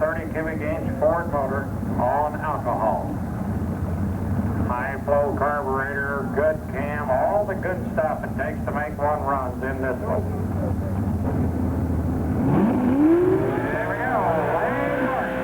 30 cubic inch Ford motor on alcohol. High flow carburetor, good cam, all the good stuff it takes to make one runs in this one. There we go. Lane Martin.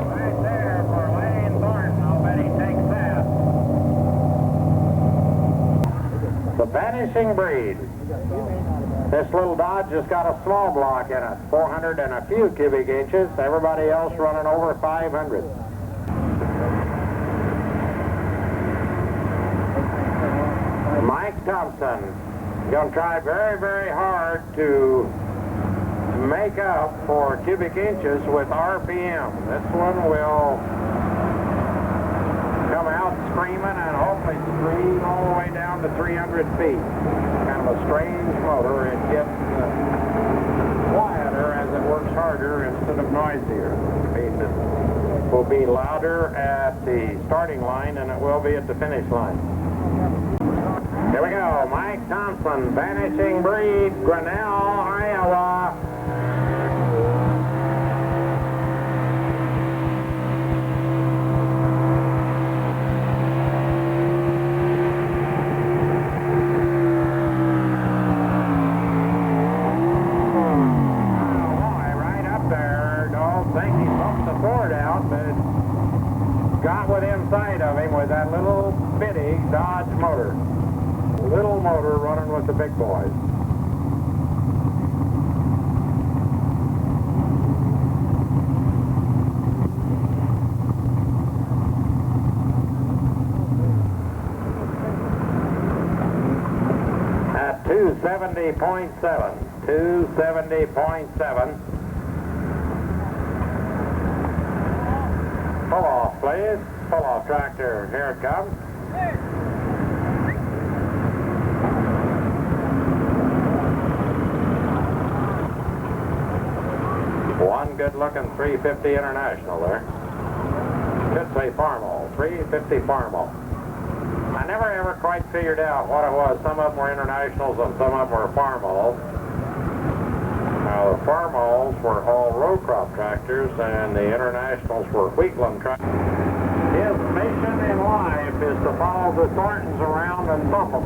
Right there for Lane Martin. I'll bet he takes that. The Vanishing Breed. This little Dodge has got a small block in it, 400 and a few cubic inches. Everybody else running over 500. Mike Thompson going to try very, very hard to make up for cubic inches with RPM. This one will come out screaming and hopefully scream all the way down to 300 feet. Kind of a strange motor. It gets quieter as it works harder instead of noisier. It will be louder at the starting line than it will be at the finish line. Here we go. Mike Thompson, Vanishing Breed, Grinnell, Iowa. Got within sight of him with that little bitty Dodge motor. Little motor running with the big boys. At 270.7. 270.7. Pull off, please. Pull off tractor. Here it comes. One good-looking 350 International there. Should say Farmall. 350 Farmall. I never ever quite figured out what it was. Some of them were Internationals and some of them were Farmalls. Now, the Farmalls were all row crop tractors, and the Internationals were Wheatland tractors. His mission in life is to follow the Thorntons around and thump them.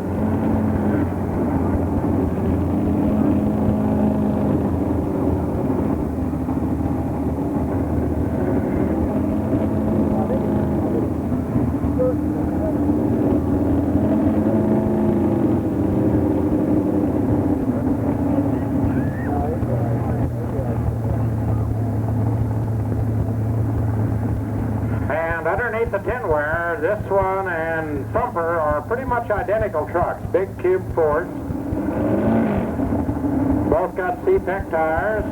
Underneath the tinware, this one and Thumper are pretty much identical trucks. Big cube Fords. Both got C-Tech tires.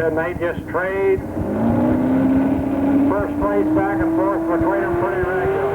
And they just trade first place back and forth between them pretty regularly.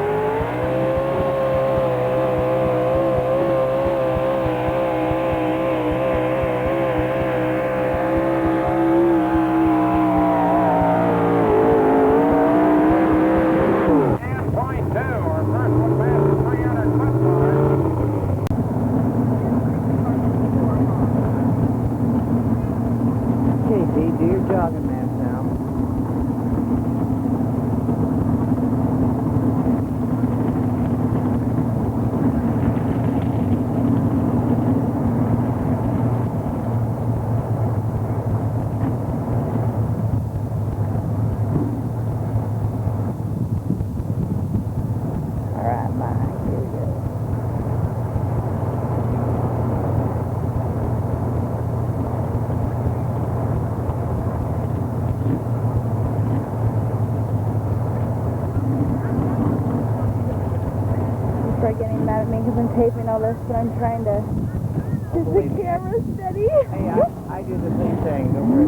Getting mad at me because I'm taping all this, but I'm trying to keep the camera steady. Hey, I do the same thing. Don't worry.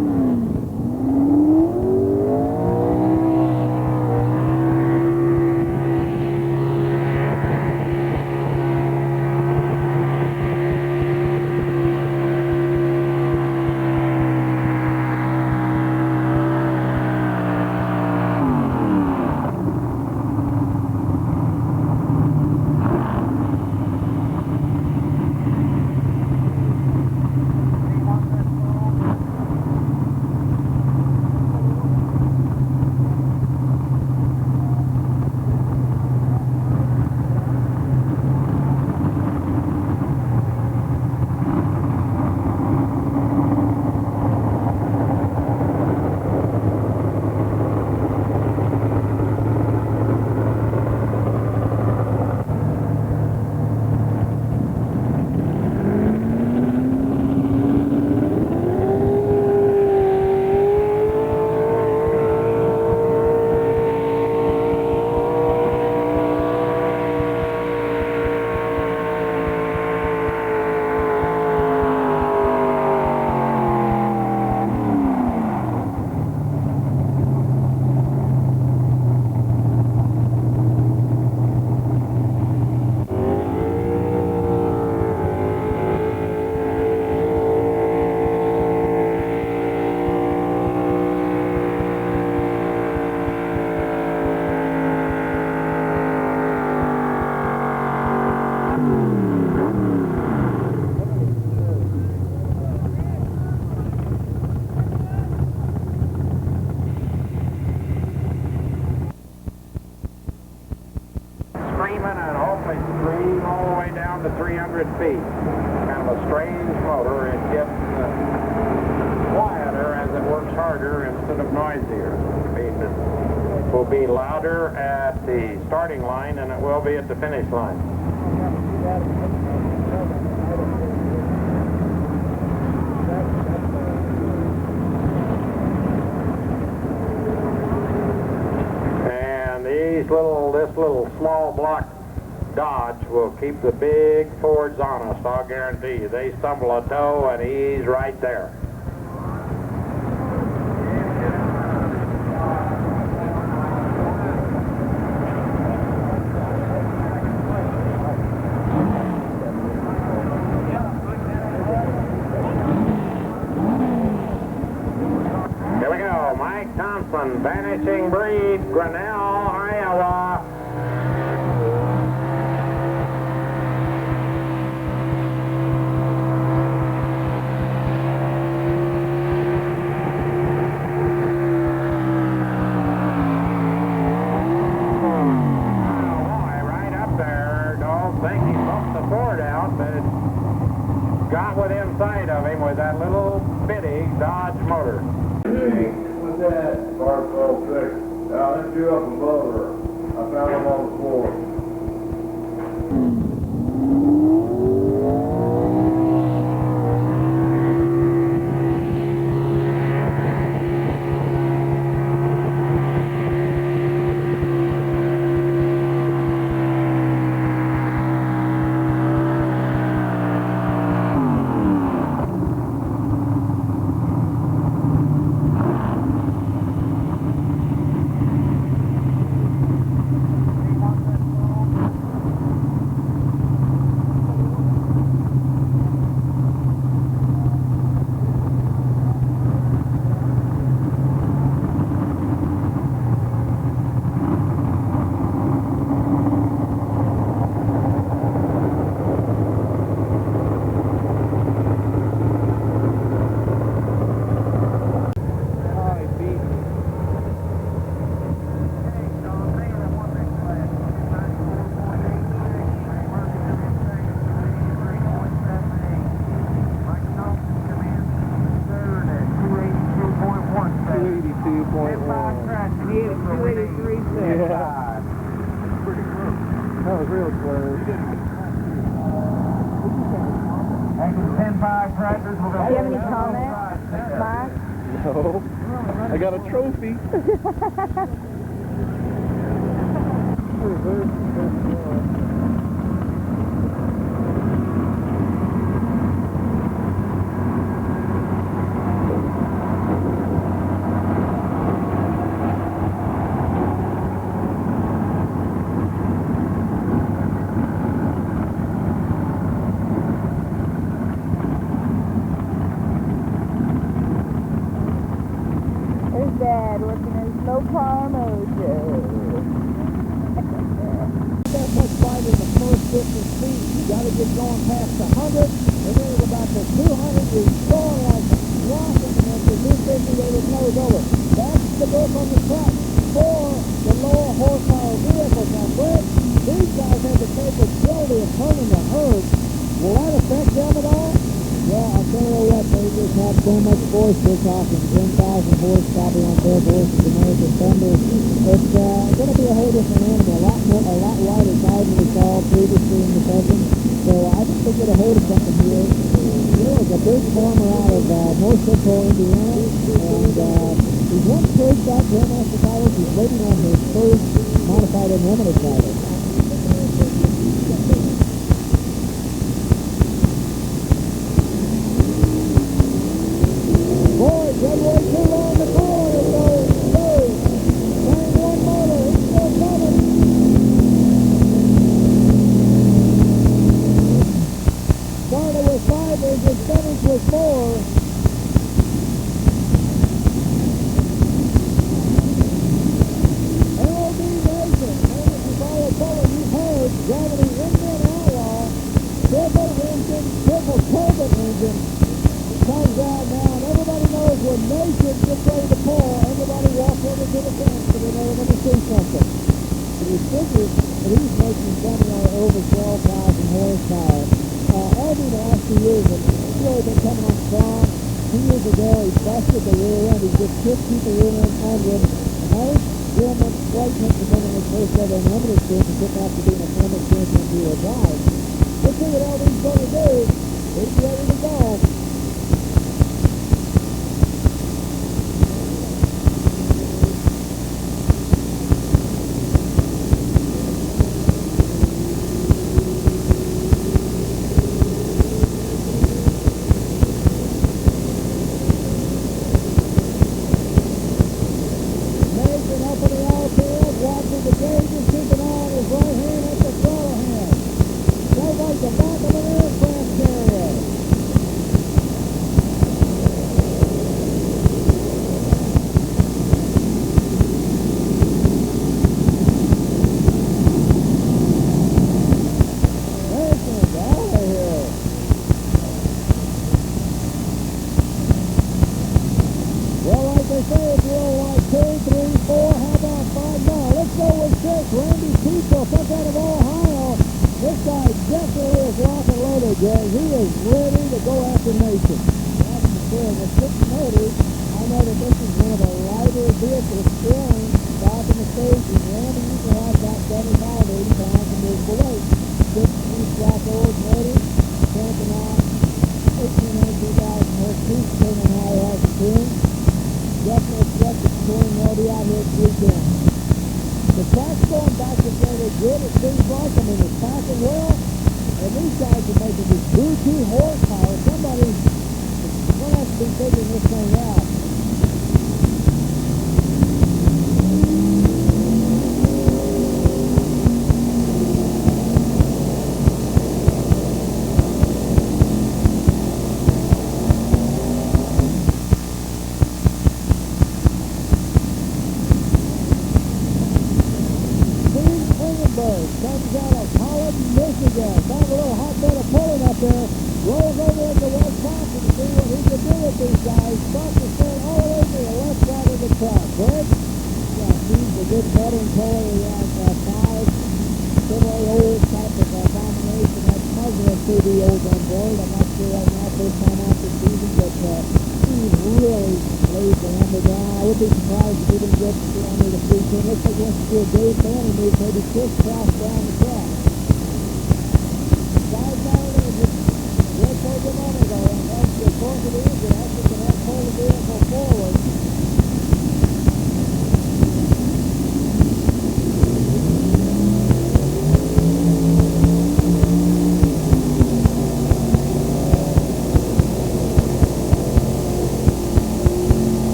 feet. Kind of a strange motor. It gets quieter as it works harder instead of noisier. It will be louder at the starting line than it will be at the finish line. And this little small block Dodge will keep the big Fords honest, I'll guarantee you. They stumble a toe and he's right there. Here we go, Mike Thompson, Vanishing Breed, Grinnell, Iowa. Got within sight of him with that little bitty Dodge motor. Hey, what's that? Barcode trick. I lift you up above her. I found him on the floor. That was real close. 10-5 tractors. Do you have any comments, Mark? No. I got a trophy. Dad working his low power mojo. That much fight in the first 50 feet. You got to get going past the 100, and then at about the 200, you're going like rocking, and at the 250, they would nose over. That's the book on the track for the lower horsepower vehicles. Now, Fred, these guys have the capability of turning the herd. Will that affect them at all? Yeah, I'll tell you what, they just have so much force. They're talking 10,000 horse probably on their horses, American Thunder. It's going to be a whole different animal, a lot lighter tide than we saw previously in the session. So I think they get a hold of something here. There was a big farmer out of North Central Indiana, and he's once traced out Grandmaster titles. He's waiting on his first modified unlimited title. Red way too long to call it, though. Turn one motor, he's still coming. Started with 5 engines, finished with 4. LD Nation, and if you follow color, you heard Gravity Indian Outlaw, triple engine, triple turbine engine. Comes out now, and everybody knows when Nation gets ready to pull, everybody walks over to the fence so they know they're going to see something. But he figures that he's making something like over 12,000 horsepower. years, and he's really been coming on strong. 2 years ago, he busted the rear end. He just couldn't keep the rear end under him. And now he's doing what Flight Mix has been in his first ever unlimited series, and getting after being a former champion to a drive. Let's see what LD's going to do. He's ready to go.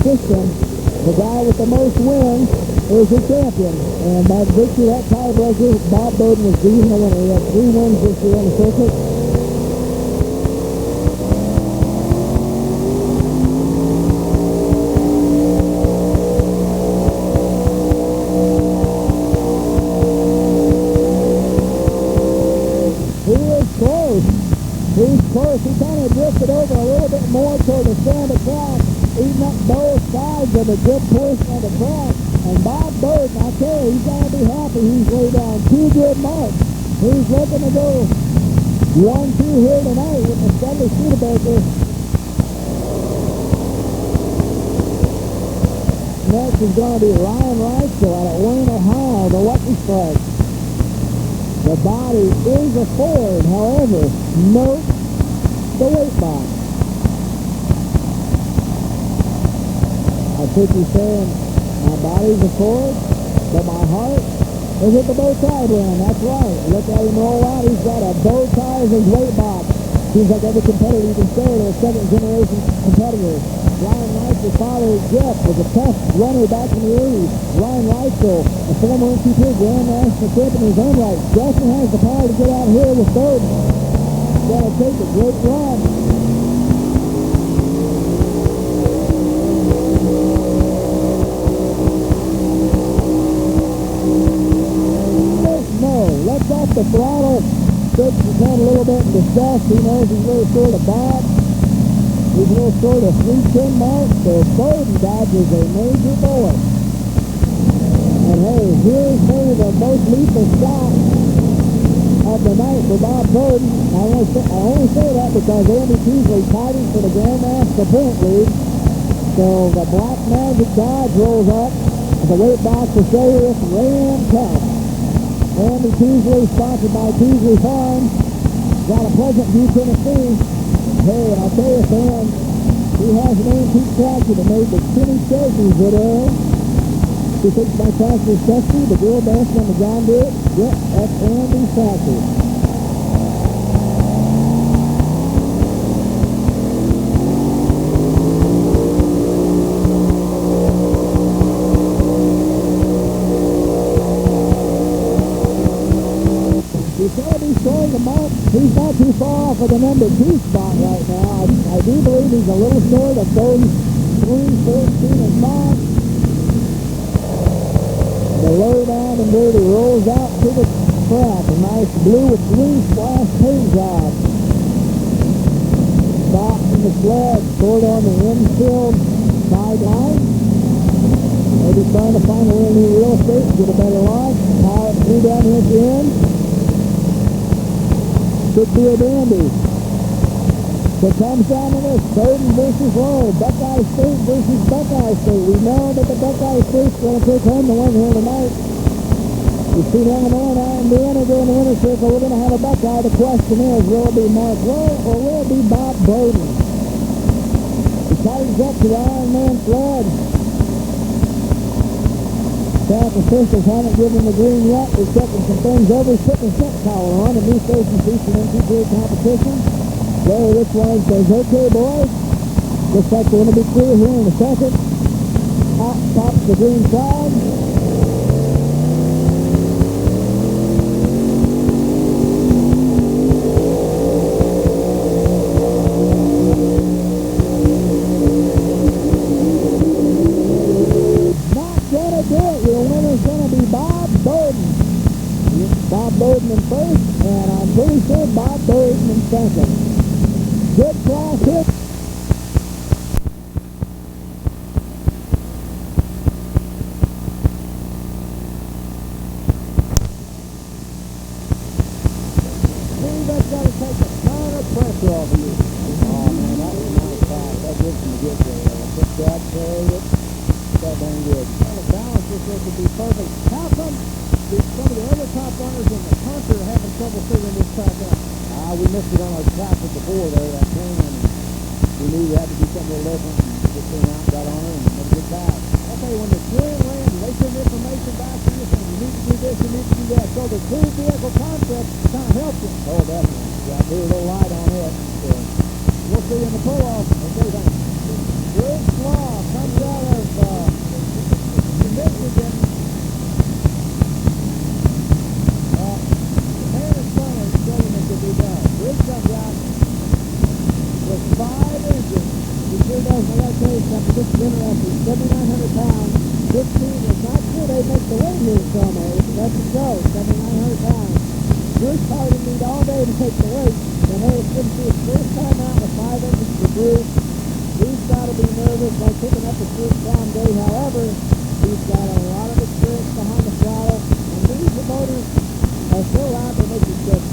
System, the guy with the most wins is the champion, and by the victory of that tiebreaker, Bob Bowden was the winner. He had 3 wins this year on the circuit. He was close. He kind of drifted over a little bit more toward the center of the track, eating up both sides of a good portion of the track. And Bob Bowden, I tell you, he's going to be happy. He's laid down 2 good marks. He's looking to go 1-2 here tonight with the Stanley Studebaker. Next is going to be Ryan Reichel out of Wayne, Ohio, the Lucky Strike. The body is a Ford, however, note the weight box. I think he's saying, my body's a Ford, but my heart is at the bow tie brand. That's right. Look at him roll out. He's got a bow tie as his weight box. Seems like every competitor you can say they're a second generation competitor. Ryan Reisel's father, Jeff, was a tough runner back in the 80s. Ryan Reisel, a former NCT Grand National champion in his own right. Justin has the power to get out here with third. Going to take a great run. Lets off the throttle, shakes his head a little bit in disgust. He knows he's a little short of Bob. He's a little short of 310 mark, so Bowden dodges a major bullet. And hey, here's maybe the most lethal shot of the night for Bob Bowden. I only say that because Andy Teasley fighting for the Grandmaster point lead. So the Black Magic Dodge rolls up. The weight box will show you this Ram Cup. Andy Teasley, sponsored by Teasley Farms, got a Pleasant View, Tennessee. Hey, and I'll tell you, fans, he has an antique tractor that made the skinny turkeys that are. He fixed my tractor sexy, the girl dancing on the John Deere. Yep, that's Andy's tractor. He's not too far off of the number 2 spot right now. I do believe he's a little short of 33, 14, and 5. The low down and dirty rolls out to the track. A nice blue with green splash paint job. Stops in the sled, short on the infield sideline. Maybe trying to find a little new real estate and get a better life. Power it through down here at the end. Could be a dandy. So it comes down to this, Bowden versus Lowe, Buckeye State versus Buckeye State. We know that the Buckeye State's going to take home the win here tonight. You see Illinois and Indiana during the winter circle. We're going to have a Buckeye. The question is, will it be Mark Lowe or will it be Bob Bowden? He tightens up to the Ironman sled. Staff officials haven't given the green yet. They're checking some things over. He's putting a set collar on. A new station featuring NCAA competition. Larry Richwine says, okay, boys. Looks like we're going to be clear here in a second. Out pops the green flag. Bob Bowden in first, and I'm pretty sure Bob Bowden in second. Good cross hit. See, that's got to take a ton of pressure off of you. Oh, man, that was a nice pass. That gives him a good day. I think that carried it. That dang good. Well, the balance just could be perfect. How come some of the other top runners in the country are having trouble figuring this track out? We missed it on our tractor before there, that thing, and we knew we had to do something a little different. And just came out, got on it, and then get back. Okay, when the steering lands, they send information back to you saying you need to do this, you need to do that. So the two vehicle concept kind of helps you. Oh, definitely. Yeah, I threw a little light on it. So we'll see you in the pull-off. Okay, thanks. Bruce Law comes out of Michigan. Bruce comes out with 5 engines. He sure does like that case. This is interesting. 7,900 pounds. 15 is not sure they make the weight here some days. That's the show. 7,900 pounds. Bruce probably didn't need all day to take the weight. And hey, it's going to be his first time out with 5 engines for Bruce. Bruce got to be nervous by picking up a first-time day. However, he's got a lot of experience behind the throttle. And these motors are so loud they make you sick.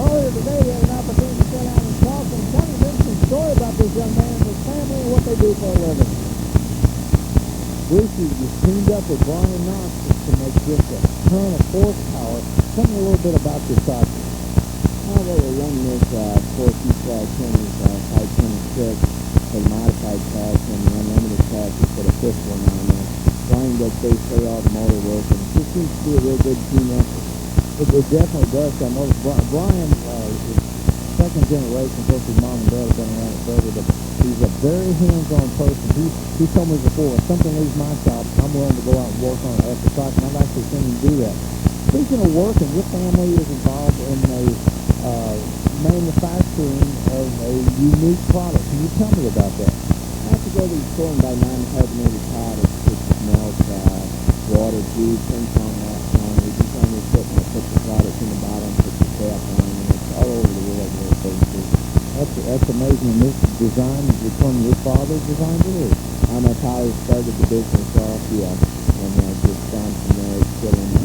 Earlier today, we had an opportunity to sit down and talk and kind of hear some story about this young man and his family and what they do for a living. Brucey was teamed up with Brian Knox to make just a ton of horsepower. Tell me a little bit about this tractor. They were running this 4Q-20, Type 26, for the modified class and the unlimited class. He put a fifth one on there. Brian does basically all the motor work, and it just seems to be a real good team effort. It definitely does. I know Brian is second generation. Of course, his mom and dad have been around it forever, but He's a very hands-on person. He told me before, if something leaves my shop, I'm willing to go out and work on it after sight, and I've actually seen him do that. Speaking of working, your family is involved in a manufacturing of a unique product. Can you tell me about that? I have to go to the store and buy non-carbonated powder, which smells water, juice, things on that. We can find the equipment that puts the product in the bottom, puts the cap on, and it's all over the world where it goes to. That's amazing. And this design is from your father's design, too? That's how he started the business off, yeah. And just gone from there, it's still in the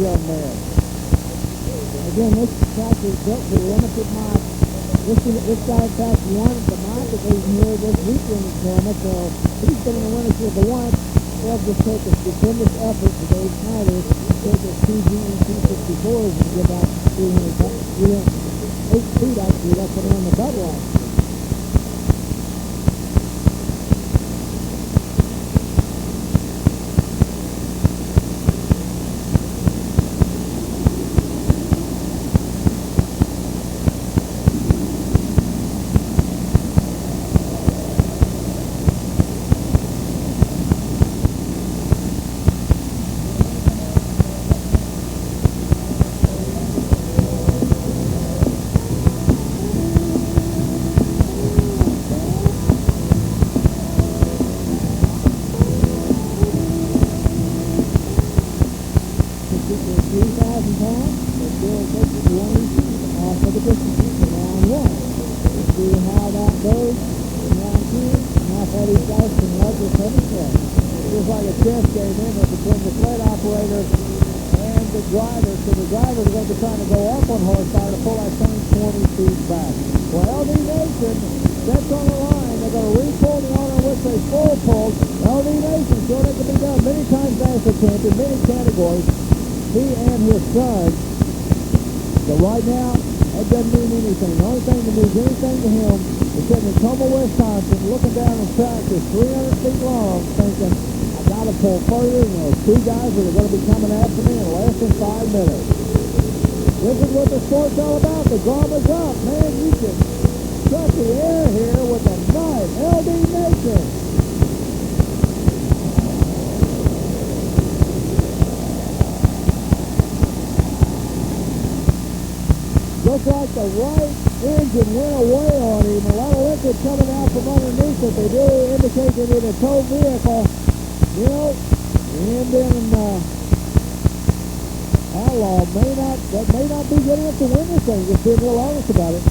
young man. Again, this tractor is built for limited miles. This guy, in fact, wanted the market even here this weekend in Selma, so he's been in the winners with the one. They'll just take a stupendous effort to Dave Snyder to take his 2 G64s and give out 8 feet, actually. That's what they're on the double axle. Looks like the right engine went away on him. A lot of liquid coming out from underneath it. They do indicate that in a tow vehicle, you know, and then outlaw may not be good enough to win this thing. Just being real honest about it.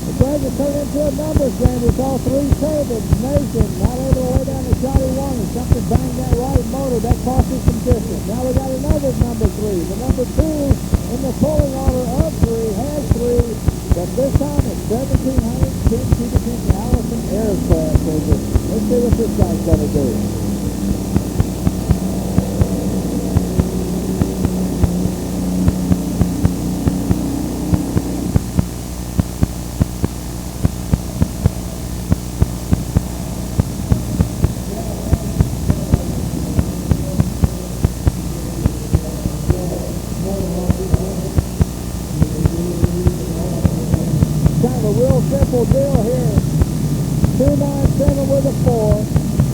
The drag has turned into a numbers game. We saw 3 tables. Nation not able to lay down the shotty one, and something banged that right motor. That cost us some distance. Now we got another number 3. The number 2 in the pulling order of 3 has 3, but this time it's 1,710 cubic inch Allison aircraft engine. Let's see what this guy's going to do. Simple deal here. 297 with a 4.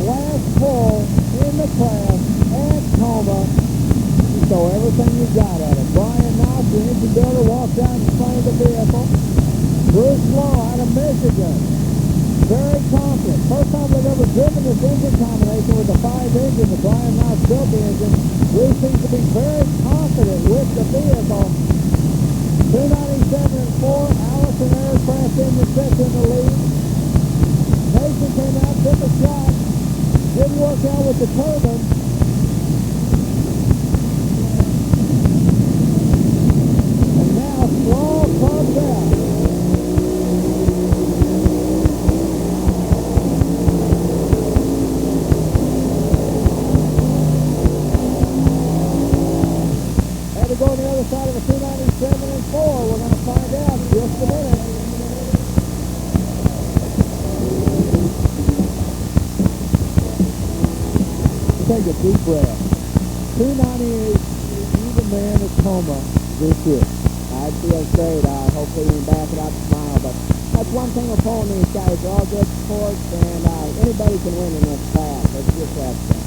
Last pull in the class at Toma. So everything you got at it. Brian Knott, the engine builder, walked out in front of the vehicle. Bruce Law out of Michigan. Very confident. First time they've ever driven this engine combination with the 5 engine. The Brian Knott built the engine. Bruce seems to be very confident with the vehicle. 297 and 4, Allison Aircraft engine sets in the lead. Mason came out, took a shot. Didn't work out with the turbine. And now Slaw comes out. Had to go on the other side of a 297 and 4. We're going to find out in just a minute. Take a deep breath. 298, even man at Tacoma this year. I feel great. Hopefully we can back it up tomorrow. But that's one thing with pulling these guys. They're all good sports, and anybody can win in this class. Let's just have fun.